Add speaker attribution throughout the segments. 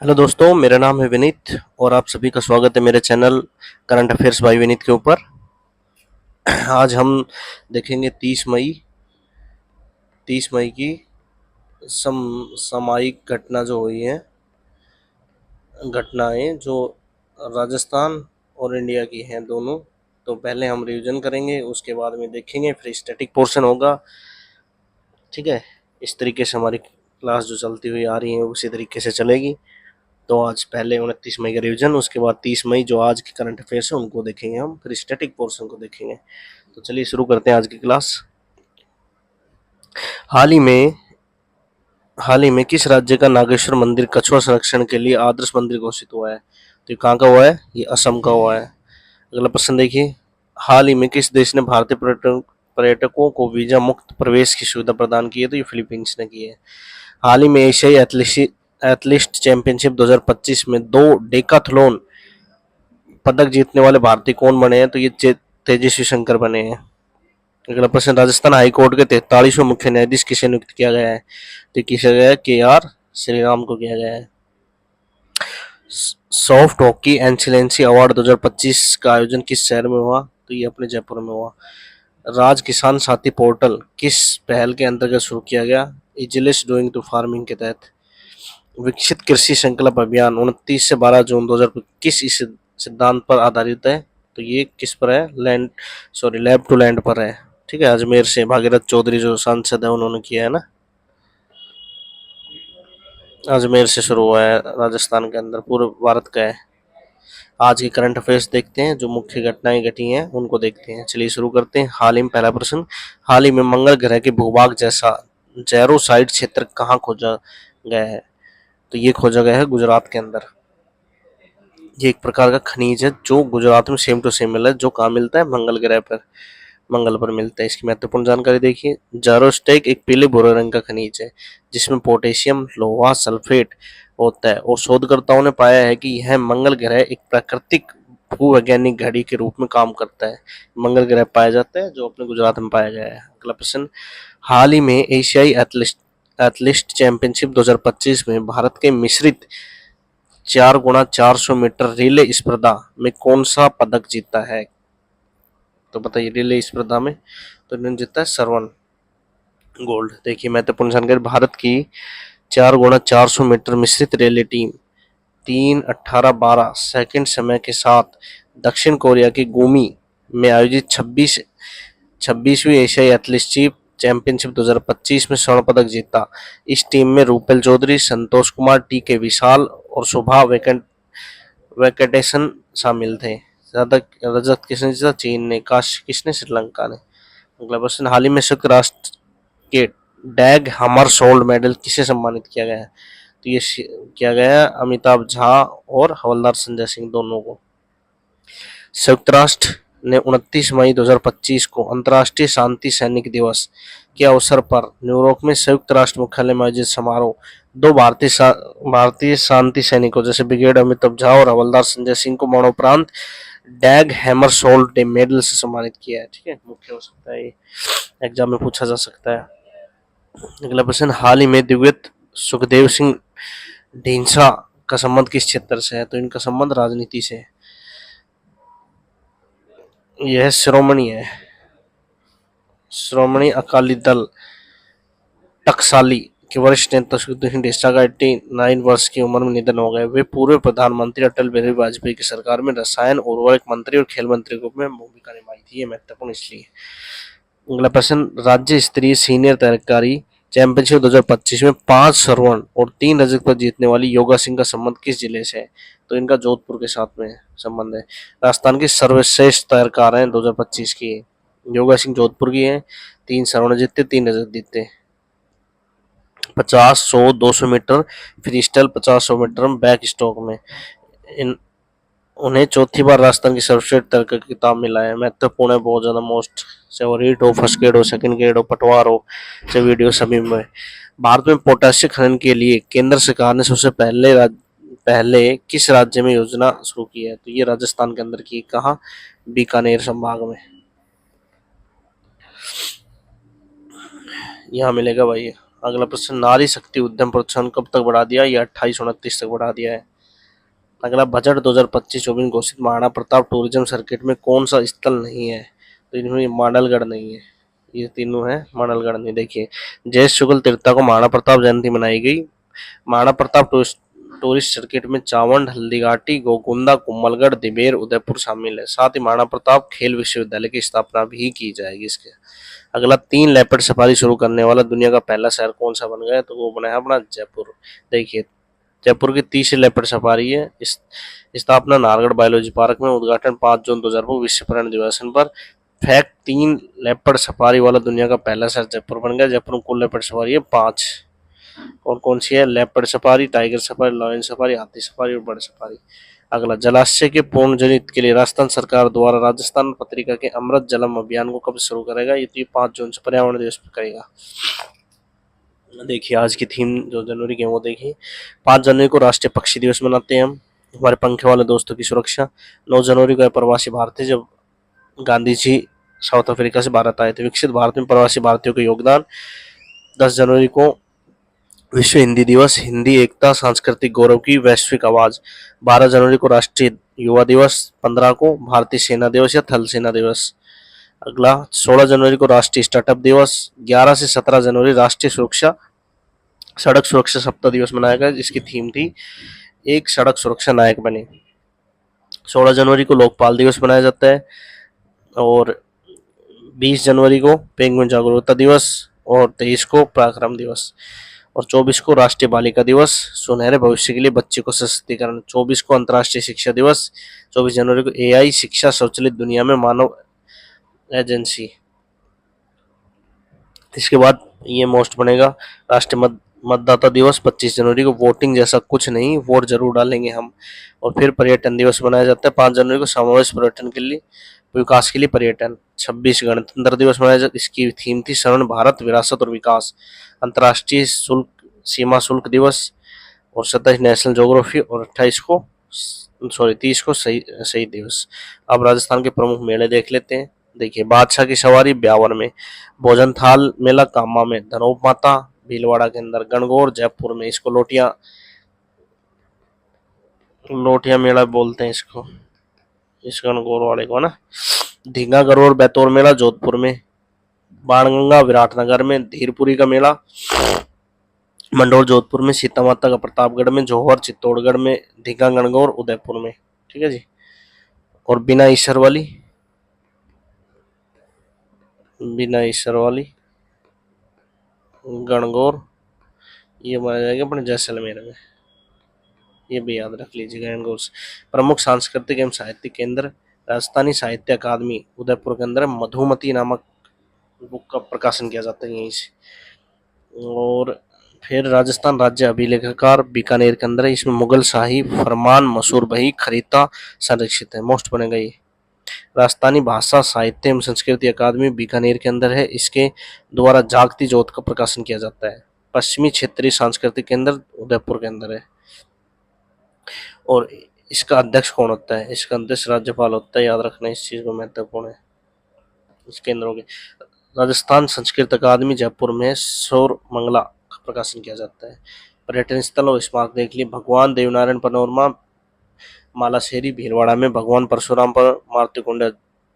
Speaker 1: Hello दोस्तों, मेरा नाम है विनीत और आप सभी का स्वागत है मेरे channel current affairs by Vineet के ऊपर। आज हम देखेंगे 30 मई की सामयिक घटना जो हुई है, घटनाएं जो राजस्थान और इंडिया की हैं दोनों। तो पहले हम रिवीजन करेंगे, उसके बाद में देखेंगे, फिर स्टैटिक पोर्शन होगा। ठीक है, इस तरीके से हमारी क्लास जो चलती हुई आ रही है उसी तरीके से चलेगी। तो आज पहले 29 मई का रिवीजन, उसके बाद 30 मई जो आज के करंट अफेयर्स है उनको देखेंगे हम, फिर स्टैटिक पोर्शन को देखेंगे। तो चलिए शुरू करते हैं आज की क्लास। हाल ही में हाल ही में किस राज्य का नागेश्वर मंदिर कछुआ संरक्षण के लिए आदर्श मंदिर घोषित हुआ है? तो ये कहाँ का हुआ है? ये असम का हुआ है। अगला प्रश्न देखिए, हाल ही में किस देश ने भारतीय पर्यटकों को वीजा मुक्त प्रवेश की सुविधा प्रदान की है? तो ये फिलीपींस ने की है। हाल ही में एशियाई एथलीट चैंपियनशिप 2025 में 2 डेकाथलॉन पदक जीतने वाले भारतीय कौन बने हैं? तो ये तेजस्वी शंकर बने हैं। अगला प्रश्न, राजस्थान हाईकोर्ट के 43वें मुख्य न्यायाधीश किसे नियुक्त किया गया है? तो किया गया है KR श्रीराम को किया गया है। सॉफ्ट हॉकी एक्सीलेंसी अवार्ड 2025 का आयोजन किस शहर में हुआ? तो ये अपने जयपुर में हुआ। राज किसान साथी पोर्टल किस पहल के अंतर्गत शुरू किया गया? इजिलिस डूइंग टू फार्मिंग के तहत। विकसित कृषि संकल्प अभियान 29 से 12 जून 2021 इस सिद्धांत पर आधारित है? तो ये किस पर है? लैब टू लैंड पर है। ठीक है, अजमेर से भागीरथ चौधरी जो सांसद है उन्होंने किया है ना, अजमेर से शुरू हुआ है, राजस्थान के अंदर, पूरे भारत का है। आज के करंट अफेयर्स देखते हैं, जो मुख्य घटनाएं घटी हैं उनको देखते हैं। चलिए शुरू करते हैं। हाल ही में पहला प्रश्न, हाल ही में मंगल ग्रह के भूभाग जैसा जेरोसाइट क्षेत्र कहाँ खोजा गया है? तो ये खोजा गया है गुजरात के अंदर। ये एक प्रकार का खनिज है जो गुजरात में सेम टू सेम मिला है, जो कहाँ मिलता है? मंगल ग्रह पर, मंगल पर मिलता है। इसकी महत्वपूर्ण जानकारी देखिए, जारोस्टेक एक पीले भूरे रंग का खनिज है जिसमें पोटेशियम लोहा सल्फेट होता है, और शोधकर्ताओं ने पाया है कि यह मंगल ग्रह एक प्राकृतिक भूवैज्ञानिक घड़ी के रूप में काम करता है। मंगल ग्रह पाया जाता है जो अपने गुजरात में पाया गया है। अगला प्रश्न, हाल ही में एशियाई एथलीट चैंपियनशिप 2025 में भारत के मिश्रित 4x400 मीटर रिले स्पर्धा में कौन सा पदक जीता है? तो बताइए, रिले स्पर्धा में तो इन्होंने जीता है स्वर्ण गोल्ड। देखिए महत्वपूर्ण जानकारी, भारत की 4x400 मीटर मिश्रित रिले टीम 3:18:12 समय के साथ दक्षिण कोरिया के गुमी में आयोजित 26वीं एशियाई एथलेटिक्स चैंपियनशिप 2025 में स्वर्ण पदक जीता। इस टीम में रूपेल चौधरी, संतोष कुमार, TK विशाल और शोभा वेंकटेशन शामिल थे। ज्यादा रजत किसने जीता? चीन ने। काश किसने? श्रीलंका ने। अगला प्रश्न, हाल ही में संयुक्त राष्ट्र के डैग हमरशोल्ड मेडल किसे सम्मानित किया गया है? तो ये किया गया है अमिताभ झा और हवलदार संजय सिंह दोनों को। संयुक्त राष्ट्र ने 29 मई 2025 को अंतर्राष्ट्रीय शांति सैनिक दिवस के अवसर पर न्यूयॉर्क में संयुक्त राष्ट्र मुख्यालय में आयोजित समारोह दो भारतीय शांति सैनिकों जैसे ब्रिगेड अमिताभ झा और हवलदार संजय सिंह को मरणोपरांत डैग हैमरशोल्ड मेडल से सम्मानित किया है। ठीक है, मुख्य हो सकता है, ये एग्जाम में पूछा जा सकता है। अगला प्रश्न, हाल ही में दिवंगत सुखदेव सिंह ढींसा का संबंध किस क्षेत्र से है? तो इनका संबंध राजनीति से है। यह श्रोमणी अकाली दल टकसाली के वरिष्ठ नेता सुखदेव सिंह ढींसा का 89 वर्ष की उम्र में निधन हो गए। वे पूर्व प्रधानमंत्री अटल बिहारी वाजपेयी की सरकार में रसायन उर्वरक मंत्री और खेल मंत्री के रूप में भूमिका निभाई थी। ये महत्वपूर्ण इसलिए। अगला प्रश्न, राज्य स्तरीय सीनियर तैराकी चैंपियनशिप 2025 में 5 स्वर्ण और 3 रजत पदक जीतने वाली योगा सिंह का संबंध किस जिले से है? तो इनका जोधपुर के साथ में संबंध है। राजस्थान की सर्वश्रेष्ठ तैरकार हैं 2025 की, योगा सिंह जोधपुर की है। 3 स्वर्ण जीते, 3 रजत जीते। 50, 100, 200 metre freestyle, 50, 100 metre backstroke में इन उन्हें चौथी बार राजस्थान की सर्वश्रेष्ठ तैराकी का खिताब मिला है। महत्वपूर्ण है बहुत ज्यादा, मोस्ट से वो रीट हो, फर्स्ट ग्रेड हो, सेकंड ग्रेड हो, पटवार हो, से वीडियो सभी में। भारत में पोटेशियम खनन के लिए केंद्र सरकार ने सबसे पहले किस राज्य में योजना शुरू की है? तो ये राजस्थान के अंदर की। कहाँ? बीकानेर संभाग में, यहाँ मिलेगा भाई अगला प्रश्न, नारी शक्ति उद्यम प्रोत्साहन कब तक बढ़ा दिया? ये 28-29 तक बढ़ा दिया है। अगला, बजट 2025-24 घोषित महाराणा प्रताप टूरिज्म सर्किट में कौन सा स्थल नहीं है? तो इनमें मांडलगढ़ नहीं है, ये तीनों है, मांडलगढ़ नहीं। देखिए, जयेश शुक्ल तीर्था को महाराणा प्रताप जयंती मनाई गई। महाराणा प्रताप टूरिस्ट सर्किट में चावंड, हल्दीघाटी, गोकुंदा, कुम्भलगढ़, दिबेर, उदयपुर शामिल है। साथ ही महाराणा प्रताप खेल विश्वविद्यालय की स्थापना भी की जाएगी इसके। अगला, 3 लेपर्ड सफारी शुरू करने वाला दुनिया का पहला शहर कौन सा बन गया? तो वो बना है अपना जयपुर। देखिए, जयपुर की 30 लेपर्ड सफारी है। इस स्थापना नाहरगढ़ बायोलॉजी पार्क में, उद्घाटन 5 जून 2000 विश्व पर्यावरण दिवस पर। फैक्ट, 3 लेपर्ड सफारी वाला दुनिया का पहला शहर जयपुर बन गया। जयपुर में कुल लेपर्ड सफारी है 5। और कौन सी है? Leopard safari, tiger safari, lion safari, हाथी सफारी और बर्ड सफारी। अगला, जलाशय के पुनर्जनित के लिए राजस्थान सरकार द्वारा राजस्थान पत्रिका के अमृत जलम अभियान को कब शुरू करेगा? ये तो 5 जून से पर्यावरण दिवस पर करेगा। देखिए, आज की थीम जो जनवरी की है वो देखिए। 5 जनवरी को राष्ट्रीय पक्षी दिवस मनाते हैं हम, हमारे पंखे वाले दोस्तों की सुरक्षा। 9 जनवरी को प्रवासी भारतीय, जब गांधी जी साउथ अफ्रीका से भारत आए थे। विकसित भारत में प्रवासी भारतीयों का योगदान। 10 जनवरी को विश्व हिंदी दिवस, हिंदी एकता सांस्कृतिक गौरव की वैश्विक आवाज। 12 जनवरी को राष्ट्रीय युवा दिवस। 15 को भारतीय सेना दिवस या थल सेना दिवस। अगला, 16 जनवरी को राष्ट्रीय स्टार्टअप दिवस। 11 से 17 जनवरी राष्ट्रीय सुरक्षा सड़क सुरक्षा सप्ताह दिवस मनाया गया, जिसकी थीम थी एक सड़क सुरक्षा नायक बने। 16 जनवरी को लोकपाल दिवस मनाया जाता है। और 20 जनवरी को पेंगुइन जागरूकता दिवस। और 23 को पराक्रम दिवस। और 24 को राष्ट्रीय बालिका दिवस, सुनहरे भविष्य के लिए बच्चे को सशक्तिकरण। 24 को अंतर्राष्ट्रीय शिक्षा दिवस। 24 जनवरी को एआई शिक्षा स्वचालित दुनिया में मानव एजेंसी। इसके बाद ये मोस्ट बनेगा राष्ट्रीय मतदाता दिवस। 25 जनवरी को वोटिंग जैसा कुछ नहीं, वोट जरूर डालेंगे हम। और फिर पर्यटन दिवस मनाया जाता है 5 जनवरी को, समावेश पर्यटन के लिए, विकास के लिए पर्यटन। 26 गणतंत्र दिवस मनाया जाता है, इसकी थीम थी स्वर्ण भारत, विरासत और विकास। अंतर्राष्ट्रीय शुल्क सीमा शुल्क दिवस। और 27 नेशनल ज्योग्राफी। और 30 को शहीद दिवस। अब राजस्थान के प्रमुख मेले देख लेते हैं। देखिए, बादशाह की सवारी ब्यावर में, भोजन थाल मेला कामा में, धनोप माता भीलवाड़ा के अंदर, गणगौर जयपुर में, इसको लोटिया लोटिया मेला बोलते हैं इसको, इस गणगौर वाले को ना। ढींगा गरोर बैतौर मेला जोधपुर में, बाणगंगा विराटनगर में, धीरपुरी का मेला मंडोर जोधपुर में, सीता माता का प्रतापगढ़ में, जौहर चित्तौड़गढ़ में, ढींगा गणगौर उदयपुर में। ठीक है जी। और बिना ईश्वर वाली गणगौर ये माना जाएगा अपने जैसलमेर में, ये भी याद रख लीजिएगा गणगौर। प्रमुख सांस्कृतिक एवं साहित्यिक केंद्र, राजस्थानी साहित्य अकादमी उदयपुर के अंदर मधुमती नामक बुक का प्रकाशन किया जाता है यहीं से। और फिर राजस्थान राज्य अभिलेखागार बीकानेर के अंदर है, इसमें मुगल शाही फरमान मसूर बही खरीदा संरक्षित है, मोस्ट बनेगा ये। राजस्थानी भाषा साहित्य एवं संस्कृति अकादमी बीकानेर के अंदर है, इसके द्वारा जागती ज्योत का प्रकाशन किया जाता है। पश्चिमी क्षेत्रीय सांस्कृतिक केंद्र उदयपुर के अंदर है। और इसका अध्यक्ष कौन होता है? इसका अध्यक्ष राज्यपाल होता है, याद रखना इस चीज को, महत्वपूर्ण है इस केंद्रों के। राजस्थान संस्कृत अकादमी जयपुर में सौर मंगला का प्रकाशन किया जाता है। पर्यटन स्थल और स्मारक देख लिए, भगवान देवनारायण पनोरमा मालाशेरी भीलवाड़ा में, भगवान परशुराम पर मारुतिकुंड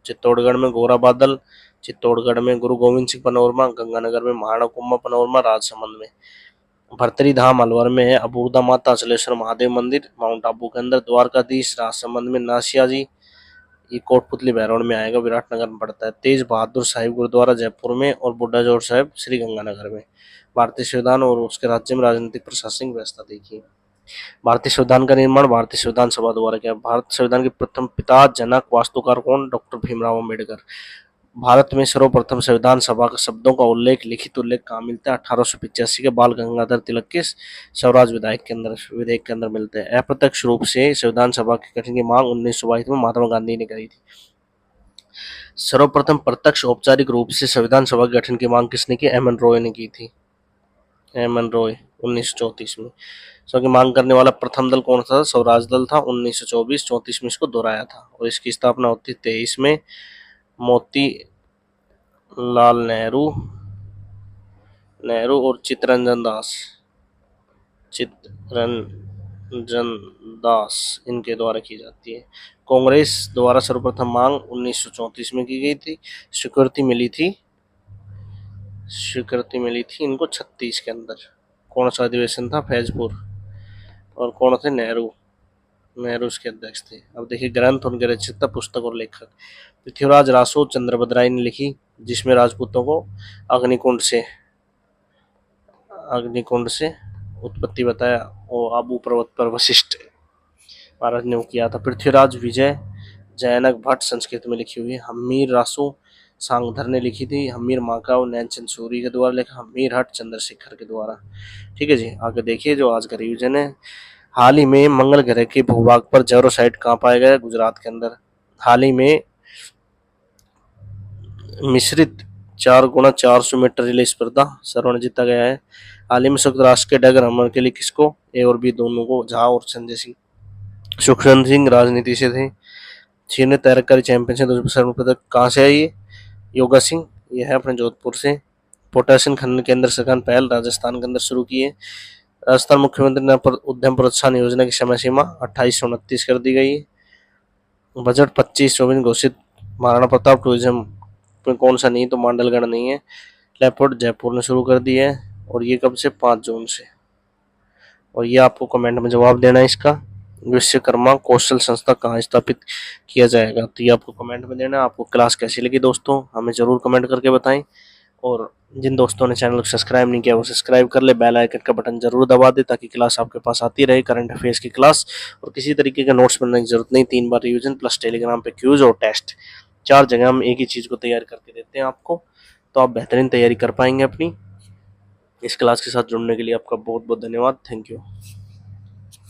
Speaker 1: चित्तौड़गढ़ में, गोरा बादल चित्तौड़गढ़ में, गुरु गोविंद सिंह पनोरमा गंगानगर में, महाराणा कुंभा पनोरमा राजसमंद में, भरतरी धाम अलवर में है, अबूरदा माता अचलेश्वर महादेव मंदिर माउंट आबू के अंदर, द्वारकाधीश राजसमंद में, नासिया जी ये कोटपुतली बहरौन में आएगा, विराटनगर में पड़ता है। तेज बहादुर साहिब गुरुद्वारा जयपुर में, और बुड्ढा जोर साहिब श्री गंगानगर में। भारतीय संविधान और उसके राज्य में राजनीतिक प्रशासनिक व्यवस्था देखिए। भारतीय संविधान का निर्माण भारतीय संविधान सभा द्वारा किया। भारत संविधान के प्रथम पिता जनक वास्तुकार कौन? डॉक्टर भीमराव अम्बेडकर। भारत में सर्वप्रथम संविधान सभा के शब्दों का उल्लेख, लिखित उल्लेख कहाँ मिलता है? 1885 के बाल गंगाधर तिलक के स्वराज विधेयक के अंदर मिलते हैं। अप्रत्यक्ष रूप से संविधान सभा के गठन की मांग 1922 में महात्मा गांधी ने करी थी। सर्वप्रथम प्रत्यक्ष औपचारिक रूप से संविधान सभा के गठन की मांग किसने की? एम एन रॉय ने की थी। एम एन रॉय 1934 में। की मांग करने वाला प्रथम दल कौन था? स्वराज दल था। 1924-34 में इसको दोहराया था। और इसकी स्थापना होती 23 में मोती लाल नेहरू नेहरू और चित्तरंजन दास इनके द्वारा की जाती है। कांग्रेस द्वारा सर्वप्रथम मांग 1934 में की गई थी। स्वीकृति मिली थी इनको 36 के अंदर। कौन सा अधिवेशन था? फैजपुर। और कौन थे? नेहरू उसके अध्यक्ष थे। अब देखिए ग्रंथ उनके रचयिता, पुस्तक और लेखक। पृथ्वीराज रासो चंद्रभद्राई ने लिखी, जिसमें राजपूतों को अग्निकुंड से उत्पत्ति बताया और आबू पर्वत पर वशिष्ठ महाराज ने वो किया था। पृथ्वीराज विजय जयनक भट्ट संस्कृत में लिखी हुई है। हम्मीर रासो सांगधर ने लिखी थी। हम्मीर माकाओ नैनचंद सूरी के द्वारा लिखा। हम्मीर हट चंद्रशेखर के द्वारा। ठीक है जी, आगे देखिए जो आज का रिवीजन है। हाल ही में मंगल ग्रह के भूभाग पर जेरोसाइट कहाँ पाया गया? गुजरात के अंदर। हाल ही में मिश्रित 4x400 मीटर रिले स्पर्धा स्वर्ण जीता गया है। हाल ही में संयुक्त राष्ट्र के डगर हमर के लिए किसको? ए और बी दोनों को, झा और संजय सिंह। सुखवंत सिंह राजनीति से थे। चीन ने तैराकी चैंपियनशिप 2000 पदक कहाँ से आई? योगा सिंह, यह है अपने जोधपुर से। पोटेशियम खनन केंद्र सरकार पहल राजस्थान के अंदर शुरू की है। राजस्थान मुख्यमंत्री ने उद्यम प्रोत्साहन योजना की समय सीमा 2829 कर दी गई है। बजट 25-24 घोषित। महाराणा प्रताप टूरिज्म में कौन सा नहीं? तो मांडलगढ़ नहीं है। एयरपोर्ट जयपुर ने शुरू कर दिया है। और ये कब से? 5 जून से। और ये आपको कमेंट में जवाब देना है इसका। विश्वकर्मा कौशल संस्था कहाँ स्थापित किया जाएगा? तो ये आपको कमेंट में देना है। आपको क्लास कैसी लगी दोस्तों, हमें जरूर कमेंट करके बताएं। और जिन दोस्तों ने चैनल को सब्सक्राइब नहीं किया वो सब्सक्राइब कर ले, बेल आइकन का बटन जरूर दबा दे ताकि क्लास आपके पास आती रहे, करंट अफेयर्स की क्लास। और किसी तरीके का नोट्स बनाने की जरूरत नहीं। 3 बार रिवीजन प्लस टेलीग्राम पे क्यूज और टेस्ट, 4 जगह हम एक ही चीज को तैयार करके देते हैं आपको, तो आप बेहतरीन तैयारी कर पाएंगे अपनी। इस क्लास के साथ जुड़ने के लिए आपका बहुत बहुत धन्यवाद। Thank you.